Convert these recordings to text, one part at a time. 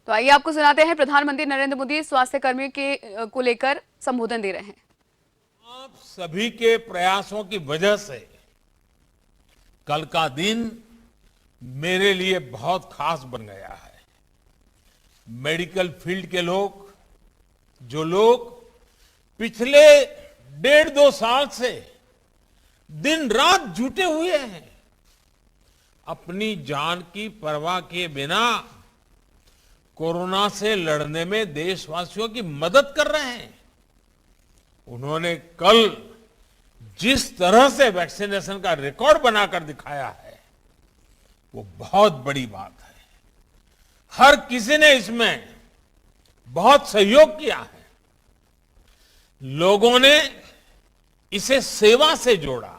तो आइए आपको सुनाते हैं प्रधानमंत्री नरेंद्र मोदी स्वास्थ्य कर्मियों के को लेकर संबोधन दे रहे हैं। आप सभी के प्रयासों की वजह से कल का दिन मेरे लिए बहुत खास बन गया है। मेडिकल फील्ड के लोग, जो लोग पिछले 1.5-2 साल से दिन रात जुटे हुए हैं, अपनी जान की परवाह किए बिना कोरोना से लड़ने में देशवासियों की मदद कर रहे हैं। उन्होंने कल जिस तरह से वैक्सीनेशन का रिकॉर्ड बनाकर दिखाया है, वो बहुत बड़ी बात है। हर किसी ने इसमें बहुत सहयोग किया है। लोगों ने इसे सेवा से जोड़ा।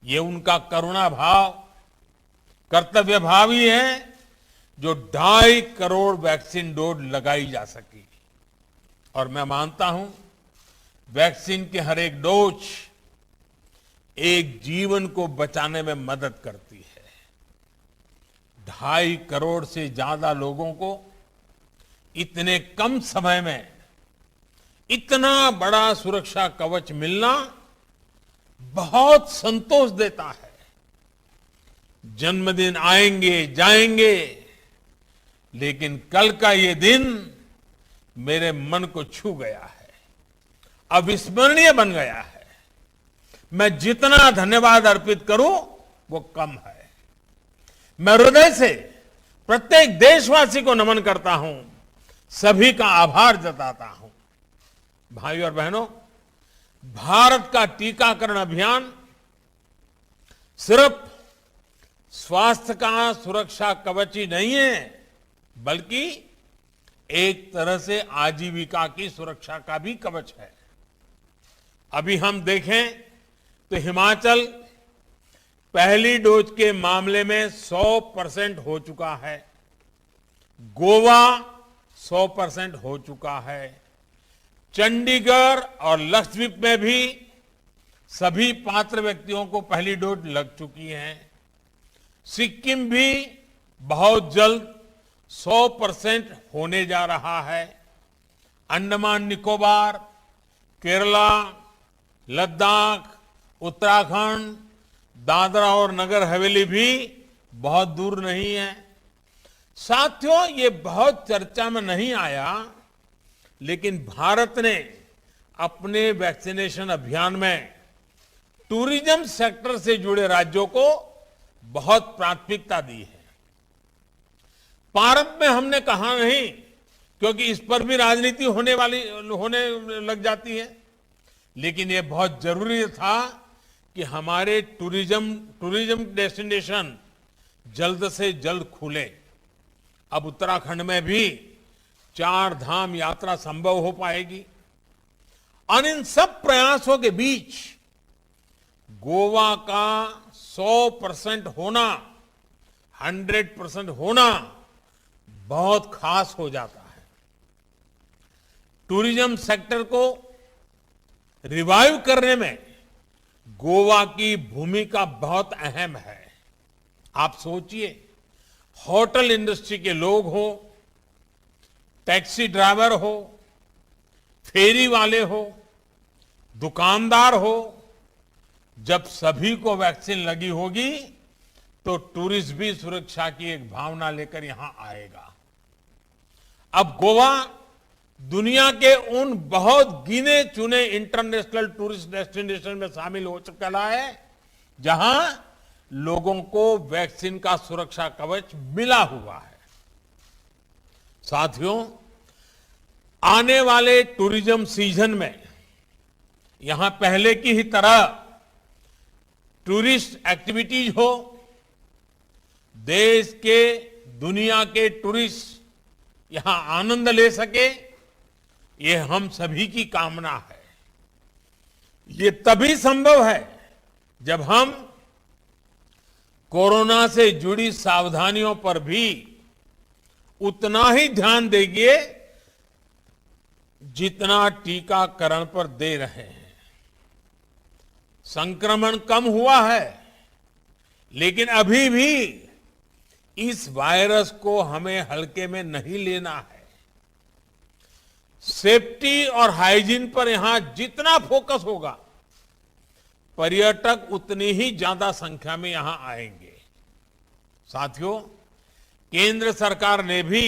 ये उनका करुणा भाव, कर्तव्य भाव ही है जो 2.5 करोड़ वैक्सीन डोज लगाई जा सकी। और मैं मानता हूं, वैक्सीन की हर एक डोज एक जीवन को बचाने में मदद करती है। 2.5 करोड़ से ज्यादा लोगों को इतने कम समय में इतना बड़ा सुरक्षा कवच मिलना बहुत संतोष देता है। जन्मदिन आएंगे जाएंगे, लेकिन कल का ये दिन मेरे मन को छू गया है, अविस्मरणीय बन गया है। मैं जितना धन्यवाद अर्पित करूं वो कम है। मैं हृदय से प्रत्येक देशवासी को नमन करता हूं, सभी का आभार जताता हूं। भाइयों और बहनों, भारत का टीकाकरण अभियान सिर्फ स्वास्थ्य का सुरक्षा कवच ही नहीं है, बल्कि एक तरह से आजीविका की सुरक्षा का भी कवच है। अभी हम देखें तो हिमाचल पहली डोज के मामले में 100% हो चुका है, गोवा 100% हो चुका है, चंडीगढ़ और लक्षद्वीप में भी सभी पात्र व्यक्तियों को पहली डोज लग चुकी है, सिक्किम भी बहुत जल्द 100% होने जा रहा है, अंडमान निकोबार, केरला, लद्दाख, उत्तराखंड, दादरा और नगर हवेली भी बहुत दूर नहीं है। साथियों, ये बहुत चर्चा में नहीं आया, लेकिन भारत ने अपने वैक्सीनेशन अभियान में टूरिज्म सेक्टर से जुड़े राज्यों को बहुत प्राथमिकता दी है। भारत में हमने कहा नहीं, क्योंकि इस पर भी राजनीति होने लग जाती है, लेकिन यह बहुत जरूरी था कि हमारे टूरिज्म डेस्टिनेशन जल्द से जल्द खुले। अब उत्तराखंड में भी 4 धाम यात्रा संभव हो पाएगी। और इन सब प्रयासों के बीच गोवा का 100% होना, 100% होना बहुत खास हो जाता है। टूरिज्म सेक्टर को रिवाइव करने में गोवा की भूमिका बहुत अहम है। आप सोचिए, होटल इंडस्ट्री के लोग हो, टैक्सी ड्राइवर हो, फेरी वाले हो, दुकानदार हो, जब सभी को वैक्सीन लगी होगी तो टूरिस्ट भी सुरक्षा की एक भावना लेकर यहां आएगा। अब गोवा दुनिया के उन बहुत गिने चुने इंटरनेशनल टूरिस्ट डेस्टिनेशन में शामिल हो चुका है जहां लोगों को वैक्सीन का सुरक्षा कवच मिला हुआ है। साथियों, आने वाले टूरिज्म सीजन में यहां पहले की ही तरह टूरिस्ट एक्टिविटीज हो, देश के, दुनिया के टूरिस्ट यहां आनंद ले सके, ये हम सभी की कामना है। ये तभी संभव है जब हम कोरोना से जुड़ी सावधानियों पर भी उतना ही ध्यान देंगे जितना टीकाकरण पर दे रहे हैं। संक्रमण कम हुआ है, लेकिन अभी भी इस वायरस को हमें हल्के में नहीं लेना है। सेफ्टी और हाइजीन पर यहां जितना फोकस होगा, पर्यटक उतनी ही ज्यादा संख्या में यहां आएंगे। साथियों, केंद्र सरकार ने भी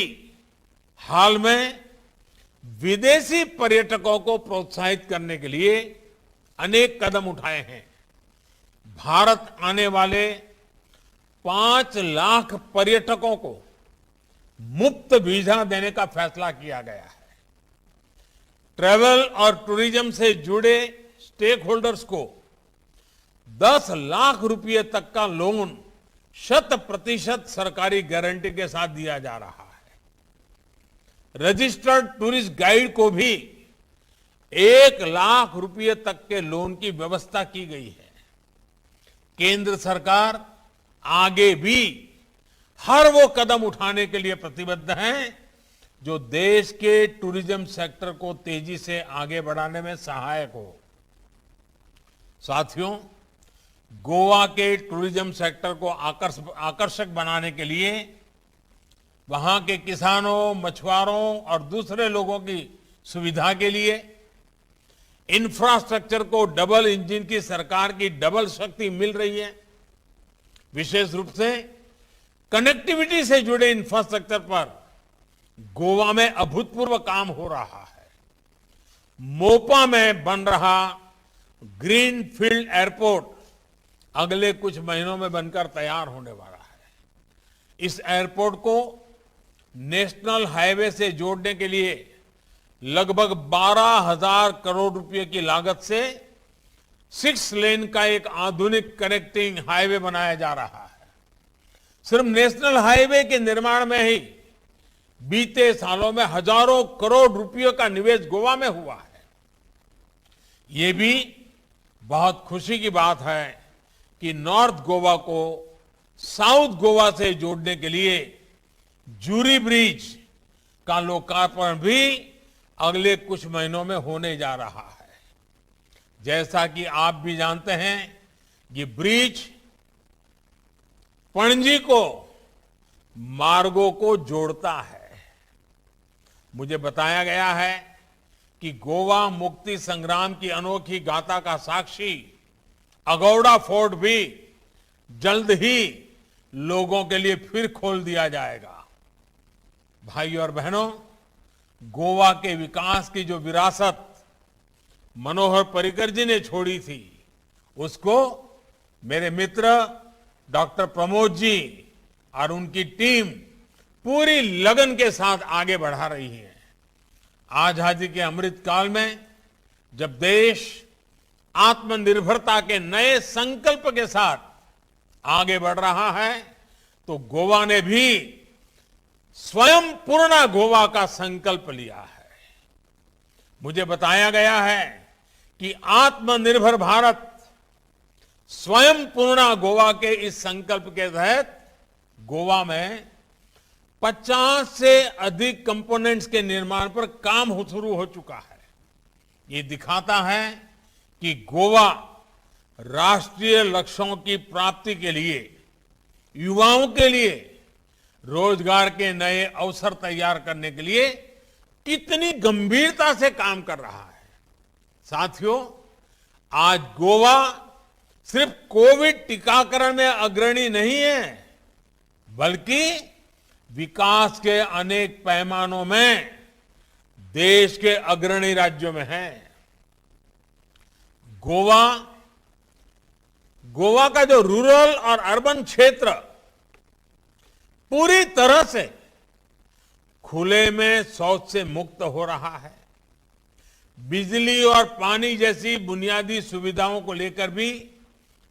हाल में विदेशी पर्यटकों को प्रोत्साहित करने के लिए अनेक कदम उठाए हैं। भारत आने वाले 5 लाख पर्यटकों को मुफ्त वीजा देने का फैसला किया गया है। ट्रैवल और टूरिज्म से जुड़े स्टेक होल्डर्स को 10 लाख रुपए तक का लोन 100% सरकारी गारंटी के साथ दिया जा रहा है। रजिस्टर्ड टूरिस्ट गाइड को भी 1 लाख रुपए तक के लोन की व्यवस्था की गई है। केंद्र सरकार आगे भी हर वो कदम उठाने के लिए प्रतिबद्ध है जो देश के टूरिज्म सेक्टर को तेजी से आगे बढ़ाने में सहायक हो। साथियों, गोवा के टूरिज्म सेक्टर को आकर्षक बनाने के लिए वहां के किसानों, मछुआरों और दूसरे लोगों की सुविधा के लिए इंफ्रास्ट्रक्चर को डबल इंजन की सरकार की डबल शक्ति मिल रही है। विशेष रूप से कनेक्टिविटी से जुड़े इंफ्रास्ट्रक्चर पर गोवा में अभूतपूर्व काम हो रहा है। मोपा में बन रहा ग्रीन फील्ड एयरपोर्ट अगले कुछ महीनों में बनकर तैयार होने वाला है। इस एयरपोर्ट को नेशनल हाईवे से जोड़ने के लिए लगभग 12,000 करोड़ रुपए की लागत से 6 लेन का एक आधुनिक कनेक्टिंग हाईवे बनाया जा रहा है। सिर्फ नेशनल हाईवे के निर्माण में ही बीते सालों में हजारों करोड़ रुपयों का निवेश गोवा में हुआ है। ये भी बहुत खुशी की बात है कि नॉर्थ गोवा को साउथ गोवा से जोड़ने के लिए जूरी ब्रिज का लोकार्पण भी अगले कुछ महीनों में होने जा रहा है। जैसा कि आप भी जानते हैं, ये ब्रिज पणजी को मार्गों को जोड़ता है। मुझे बताया गया है कि गोवा मुक्ति संग्राम की अनोखी गाथा का साक्षी अगौड़ा फोर्ट भी जल्द ही लोगों के लिए फिर खोल दिया जाएगा। भाई और बहनों, गोवा के विकास की जो विरासत मनोहर पर्रिकर जी ने छोड़ी थी, उसको मेरे मित्र डॉक्टर प्रमोद जी और उनकी टीम पूरी लगन के साथ आगे बढ़ा रही है। आजादी के अमृत काल में जब देश आत्मनिर्भरता के नए संकल्प के साथ आगे बढ़ रहा है, तो गोवा ने भी स्वयं पूर्ण गोवा का संकल्प लिया है। मुझे बताया गया है कि आत्मनिर्भर भारत स्वयं पूर्ण गोवा के इस संकल्प के तहत गोवा में 50 से अधिक कंपोनेंट्स के निर्माण पर काम शुरू हो चुका है। ये दिखाता है कि गोवा राष्ट्रीय लक्ष्यों की प्राप्ति के लिए, युवाओं के लिए रोजगार के नए अवसर तैयार करने के लिए कितनी गंभीरता से काम कर रहा है। साथियों, आज गोवा सिर्फ कोविड टीकाकरण में अग्रणी नहीं है, बल्कि विकास के अनेक पैमानों में देश के अग्रणी राज्यों में है। गोवा का जो रूरल और अर्बन क्षेत्र पूरी तरह से खुले में शौच से मुक्त हो रहा है। बिजली और पानी जैसी बुनियादी सुविधाओं को लेकर भी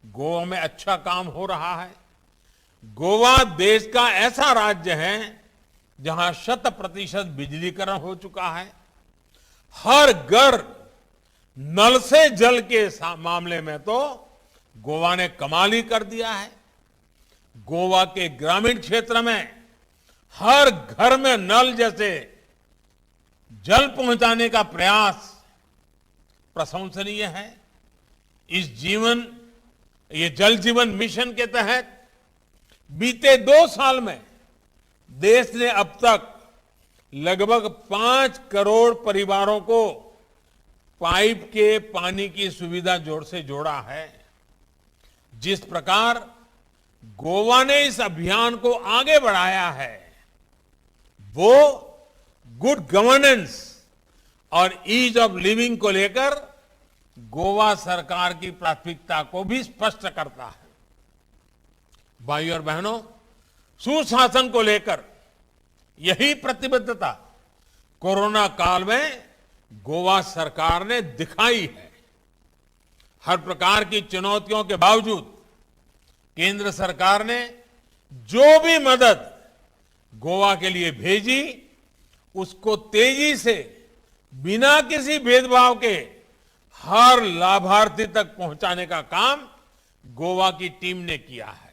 गोवा में अच्छा काम हो रहा है। गोवा देश का ऐसा राज्य है जहां 100% बिजलीकरण हो चुका है। हर घर नल से जल के मामले में तो गोवा ने कमाल ही कर दिया है। गोवा के ग्रामीण क्षेत्र में हर घर में नल जैसे जल पहुंचाने का प्रयास प्रशंसनीय है। ये जल जीवन मिशन के तहत बीते 2 साल में देश ने अब तक लगभग 5 करोड़ परिवारों को पाइप के पानी की सुविधा से जोड़ा है। जिस प्रकार गोवा ने इस अभियान को आगे बढ़ाया है, वो गुड गवर्नेंस और ईज ऑफ लिविंग को लेकर गोवा सरकार की प्राथमिकता को भी स्पष्ट करता है। भाइयों और बहनों, सुशासन को लेकर यही प्रतिबद्धता कोरोना काल में गोवा सरकार ने दिखाई है। हर प्रकार की चुनौतियों के बावजूद केंद्र सरकार ने जो भी मदद गोवा के लिए भेजी, उसको तेजी से बिना किसी भेदभाव के हर लाभार्थी तक पहुंचाने का काम गोवा की टीम ने किया है।